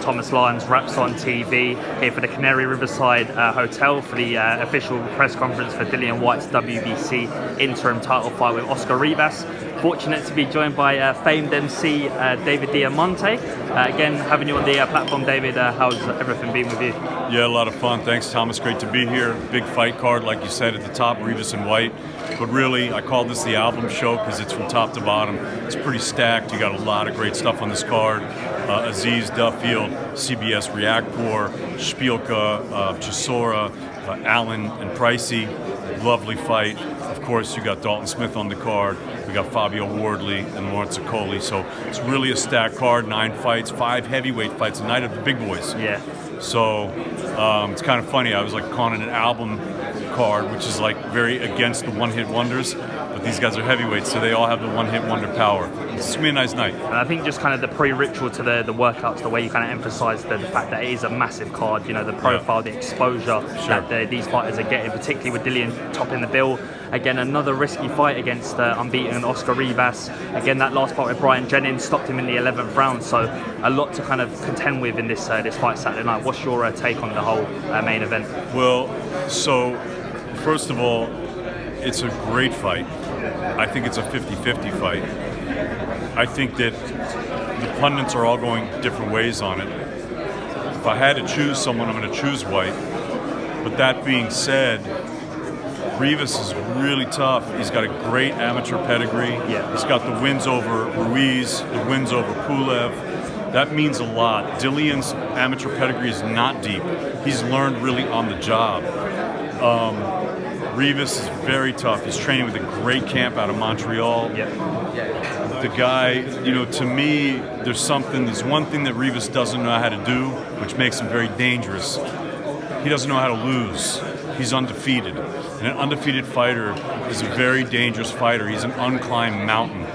Thomas Lyons, Raps on TV, here for the Canary Riverside Hotel for the official press conference for Dillian Whyte's WBC interim title fight with Hooker-Ramirez. Fortunate to be joined by famed MC David Diamanté. Again, having you on the platform, David, how's everything been with you? Yeah, a lot of fun. Thanks, Thomas. Great to be here. Big fight card, like you said, at the top, Rivas and Whyte. But really, I call this the album show because it's from top to bottom. It's pretty stacked. You got a lot of great stuff on this card. Azeez, Duffield, CBS, Riakporhe-B'Smith, Chisora, Allen, and Pricey. Lovely fight. Of course, you got Dalton Smith on the card. We got Fabio Wardley and Lawrence Okolie. So it's really a stacked card. 9 fights, 5 heavyweight fights, a night of the big boys. Yeah. So it's kind of funny. I was like calling it an album card, which is like very against the one-hit wonders. But these guys are heavyweights, so they all have the one-hit wonder power. It's going to be a nice night. And I think just kind of the pre-ritual to the workouts, the way you kind of emphasize the fact that it is a massive card, you know, the profile, the exposure that these fighters are getting, particularly with Dillian topping the bill. Again, another risky fight against unbeaten Hooker-Rivas. Again, that last fight with Brian Jennings stopped him in the 11th round, so a lot to kind of contend with in this fight Saturday night. What's your take on the whole main event? Well, so first of all, it's a great fight. I think it's a 50-50 fight. I think that the pundits are all going different ways on it. If I had to choose someone, I'm going to choose Whyte. But that being said, Rivas is really tough. He's got a great amateur pedigree. Yeah. He's got the wins over Ruiz, the wins over Pulev. That means a lot. Dillian's amateur pedigree is not deep. He's learned really on the job. Rivas is very tough. He's training with a great camp out of Montreal. Yeah. The guy, you know, to me, there's one thing that Rivas doesn't know how to do, which makes him very dangerous. He doesn't know how to lose. He's undefeated. And an undefeated fighter is a very dangerous fighter. He's an unclimbed mountain.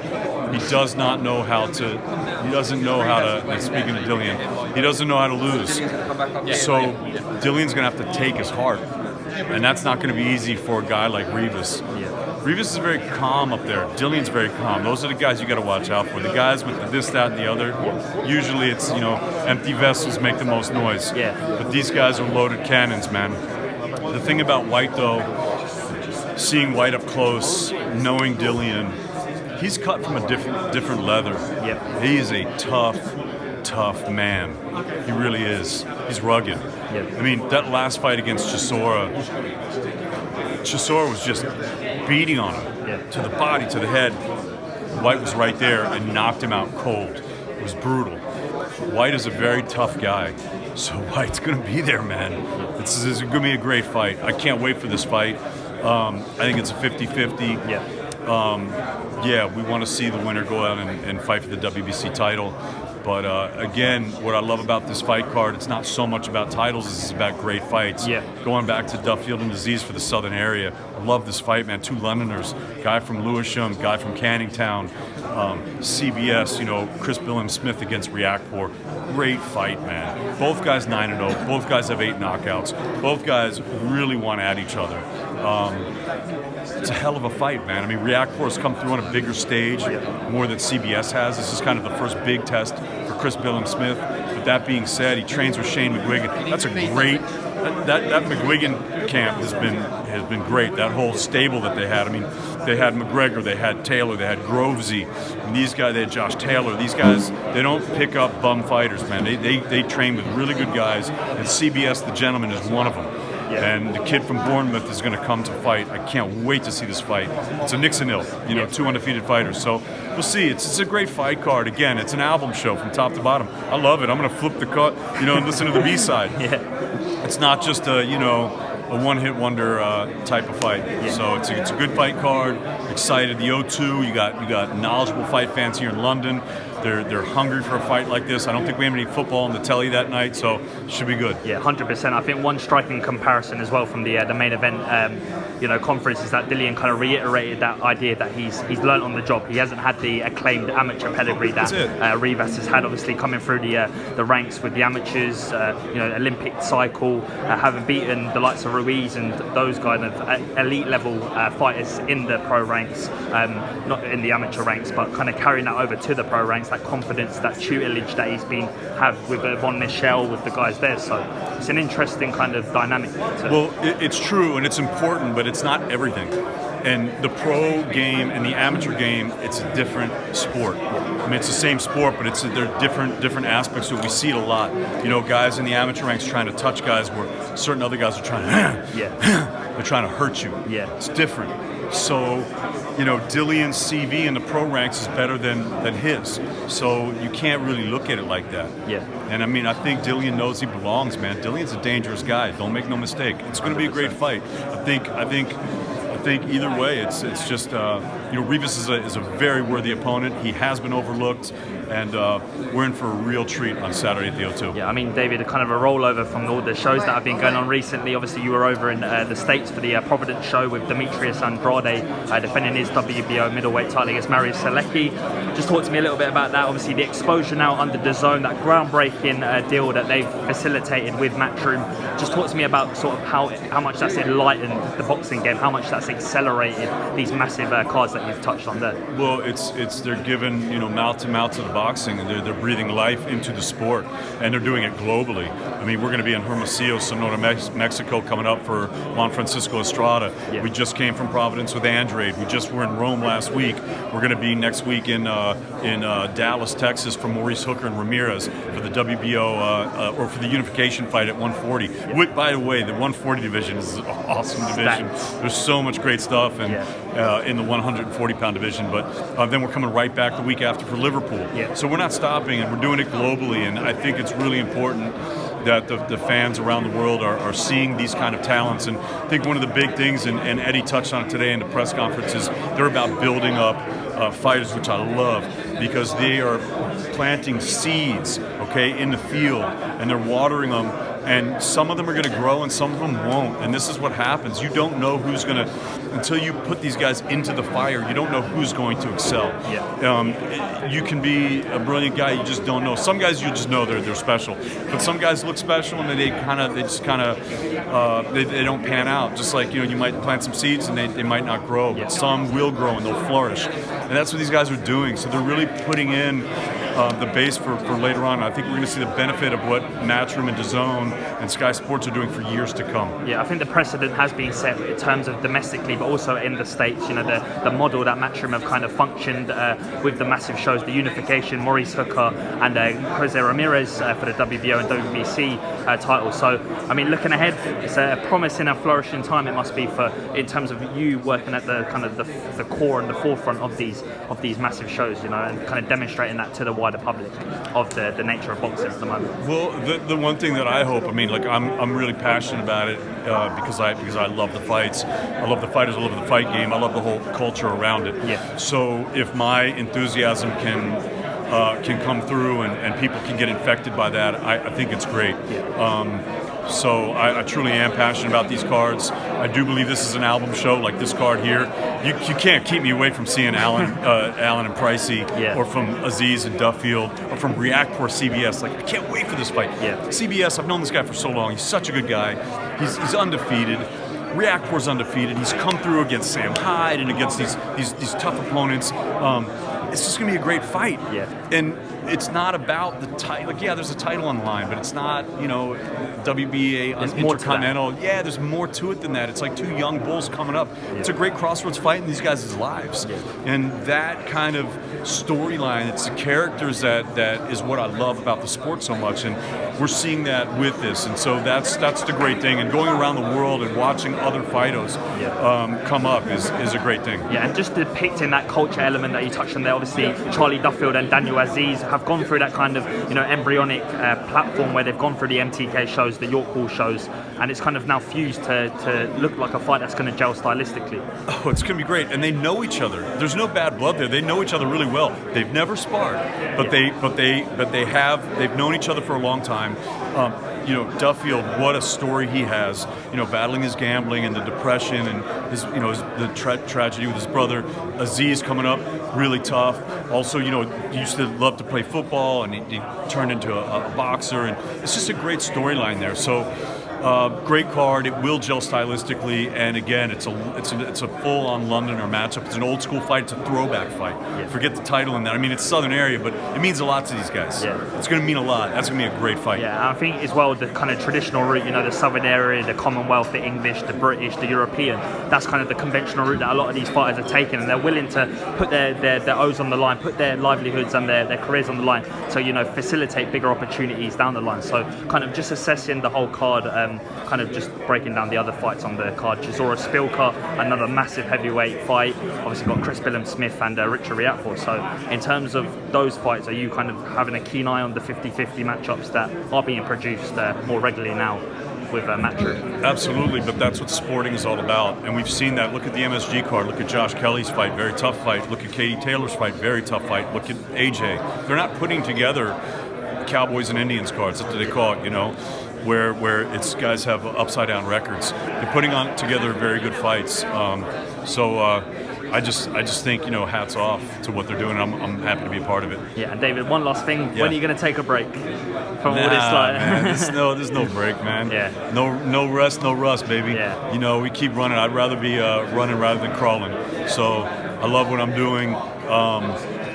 He does not know how to, and speaking of Dillian, he doesn't know how to lose. So Dillian's going to have to take his heart. And that's not going to be easy for a guy like Rivas. Rivas is very calm up there. Dillian's very calm. Those are the guys you got to watch out for. The guys with the this, that, and the other. Usually it's, you know, empty vessels make the most noise. Yeah. But these guys are loaded cannons, man. The thing about Whyte, though, seeing Whyte up close, knowing Dillian, he's cut from a different leather. Yeah. He is a tough man. He really is. He's rugged. Yeah. I mean, that last fight against Chisora was just beating on him to the body, to the head. Whyte was right there and knocked him out cold. It was brutal. Whyte is a very tough guy, so Whyte's going to be there, man. This is going to be a great fight. I can't wait for this fight. I think it's a 50-50. Yeah. We want to see the winner go out and fight for the WBC title. But again, what I love about this fight card, it's not so much about titles, it's about great fights. Yeah. Going back to Duffield-Azeez for the southern area, I love this fight, man. 2 Londoners, guy from Lewisham, guy from Canning Town, CBS, you know, Whyte-Rivas against Riakporhe. Great fight, man. Both guys 9-0, both guys have 8 knockouts. Both guys really want at each other. It's a hell of a fight, man. I mean, Riakporhe's come through on a bigger stage, more than CBS has. This is kind of the first big test for Whyte-Rivas. But that being said, he trains with Shane McGuigan. That's a great. That McGuigan camp has been great. That whole stable that they had. I mean, they had McGregor, they had Taylor, they had Grovesy, and these guys. They had Josh Taylor. These guys, they don't pick up bum fighters, man. They train with really good guys, and CBS, the gentleman, is one of them. Yeah. And the kid from Bournemouth is going to come to fight. I can't wait to see this fight. It's a Nixon-ill, you know, 2 undefeated fighters. So we'll see. It's a great fight card. Again, it's an album show from top to bottom. I love it. I'm going to flip the cut, you know, and listen to the B-side. It's not just a, you know, a one-hit wonder type of fight. So it's a good fight card. Excited. The O2. You got knowledgeable fight fans here in London. They're hungry for a fight like this. I don't think we have any football on the telly that night, so it should be good. Yeah, 100%. I think one striking comparison as well from the main event, conference is that Dillian kind of reiterated that idea that he's learned on the job. He hasn't had the acclaimed amateur pedigree that Rivas has had. Obviously, coming through the ranks with the amateurs, Olympic cycle, having beaten the likes of Ruiz and those kind of elite level fighters in the pro ranks, not in the amateur ranks, but kind of carrying that over to the pro ranks. experience, that confidence, that tutelage that he's been have with Von Michel, with the guys there. So it's an interesting kind of dynamic. Well, it's true and it's important, but it's not everything. And the pro game and the amateur game, it's a different sport. I mean, it's the same sport, but they're different aspects. So we see it a lot. You know, guys in the amateur ranks trying to touch guys where certain other guys are trying to, they're trying to hurt you. Yeah, it's different. So, you know, Dillian's CV in the pro ranks is better than his. So you can't really look at it like that. Yeah. And I mean, I think Dillian knows he belongs, man. Dillian's a dangerous guy. Don't make no mistake. It's going to be a great fight. I think either way, it's just you know, Rivas is a very worthy opponent. He has been overlooked, and we're in for a real treat on Saturday at the O2. Yeah, I mean, David, a kind of a rollover from all the shows that have been going on recently. Obviously, you were over in the States for the Providence show with Demetrius Andrade defending his WBO middleweight title against Maurice. Just talk to me a little bit about that. Obviously, the exposure now under the zone, that groundbreaking deal that they've facilitated with Matchroom. Just talk to me about sort of how much that's enlightened the boxing game, how much that's accelerated these massive cards that you've touched on there. Well, it's they're giving, you know, mouth to mouth to the boxing, and they're breathing life into the sport, and they're doing it globally. I mean, we're going to be in Hermosillo, Sonora, Mexico, coming up for Juan Francisco Estrada. Yeah. We just came from Providence with Andrade. We just were in Rome last week. We're going to be next week in Dallas, Texas, for Maurice Hooker-Ramirez for the WBO or for the unification fight at 140. Yeah. By the way, the 140 division is an awesome division. There's so much great stuff, and in the 140-pound division. But then we're coming right back the week after for Liverpool. Yeah. So we're not stopping, and we're doing it globally. And I think it's really important that the fans around the world are seeing these kind of talents. And I think one of the big things, and Eddie touched on it today in the press conference, is they're about building up fighters, which I love, because they are planting seeds, okay, in the field, and they're watering them. And some of them are going to grow and some of them won't. And this is what happens. You don't know who's going to, until you put these guys into the fire, you don't know who's going to excel. Yeah. You can be a brilliant guy, you just don't know. Some guys you just know they're special. But some guys look special and they don't pan out. Just like, you know, you might plant some seeds and they might not grow. But some will grow and they'll flourish. And that's what these guys are doing. So they're really putting in the base for later on. I think we're going to see the benefit of what Matchroom and DAZN and Sky Sports are doing for years to come. Yeah, I think the precedent has been set in terms of domestically, but also in the States. You know, the model that Matchroom have kind of functioned with the massive shows, the unification, Maurice Hooker and Hooker-Ramirez for the WBO and WBC title. So, I mean, looking ahead, it's a promising and flourishing time it must be for, in terms of you working at the kind of the core and the forefront of these massive shows, you know, and kind of demonstrating that to the wider public of the nature of boxing at the moment. Well, the one thing that I hope, I mean, like I'm really passionate about it because I love the fights, I love the fighters, I love the fight game, I love the whole culture around it. Yeah. So if my enthusiasm can come through and people can get infected by that, I think it's great. Yeah. So I truly am passionate about these cards. I do believe this is an album show, like this card here. You can't keep me away from seeing Allen and Pricey, or from Azeez and Duffield, or from Riakporhe CBS. Like, I can't wait for this fight. Yeah. CBS, I've known this guy for so long. He's such a good guy. He's undefeated. Riakporhe's undefeated. He's come through against Sam Hyde and against these tough opponents. It's just going to be a great fight. Yeah. And it's not about the title. Like, yeah, there's a title on the line, but it's not, you know, WBA Intercontinental. Yeah, there's more to it than that. It's like two young bulls coming up. Yeah. It's a great crossroads fight in these guys' lives. Yeah. And that kind of storyline, it's the characters that is what I love about the sport so much. And we're seeing that with this. And so that's the great thing. And going around the world and watching other fighters come up is a great thing. Yeah, and just depicting that culture element that you touched on there. Obviously, Charlie Duffield and Duffield-Azeez have gone through that kind of, you know, embryonic platform where they've gone through the MTK shows, the York Hall shows, and it's kind of now fused to look like a fight that's going to gel stylistically. Oh, it's going to be great, and they know each other. There's no bad blood there. They know each other really well. They've never sparred, but they've known each other for a long time. You know, Duffield, what a story he has. You know, battling his gambling and the depression and his, you know, the tragedy with his brother. Azeez coming up, really tough. Also, you know, he used to love to play football, and he turned into a boxer, and it's just a great storyline there. So, Great card. It will gel stylistically, and again, it's a full-on Londoner matchup. It's an old school fight. It's a throwback fight. Yeah. Forget the title in that. I mean, it's Southern area, but it means a lot to these guys. Yeah. It's going to mean a lot. That's going to be a great fight. Yeah, and I think as well the kind of traditional route, you know, the Southern area, the Commonwealth, the English, the British, the European. That's kind of the conventional route that a lot of these fighters are taking, and they're willing to put their O's on the line, put their livelihoods and their careers on the line, so, you know, facilitate bigger opportunities down the line. So kind of just assessing the whole card, kind of just breaking down the other fights on the card. Chisora-Szpilka, another massive heavyweight fight. Obviously got Whyte-Rivas and Richard Riakporhe. So in terms of those fights, are you kind of having a keen eye on the 50-50 matchups that are being produced more regularly now with Matchroom? Absolutely, but that's what sporting is all about, and we've seen that. Look at the MSG card. Look at Josh Kelly's fight, very tough fight. Look at Katie Taylor's fight, very tough fight. Look at AJ. They're not putting together Cowboys and Indians cards, that's what they call it, you know, where it's guys have upside down records. They're putting on together very good fights. I just think, you know, hats off to what they're doing. I'm happy to be a part of it. Yeah, and David, one last thing. Yeah. When are you going to take a break from all this? Man, there's no break, man. Yeah. No rest, no rust, baby. Yeah. You know, we keep running. I'd rather be running rather than crawling. So I love what I'm doing.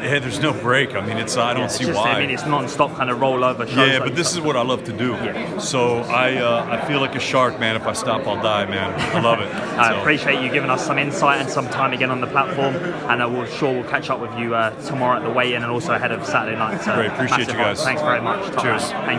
Yeah, there's no break. I mean, I don't see why. I mean, it's non-stop kind of rollover shows. Yeah, but this is what I love to do. Yeah. So I feel like a shark, man. If I stop, I'll die, man. I love it. I appreciate you giving us some insight and some time again on the platform, and we'll catch up with you tomorrow at the weigh-in and also ahead of Saturday night. Great, appreciate you guys. Thanks very much. Cheers. Thank you.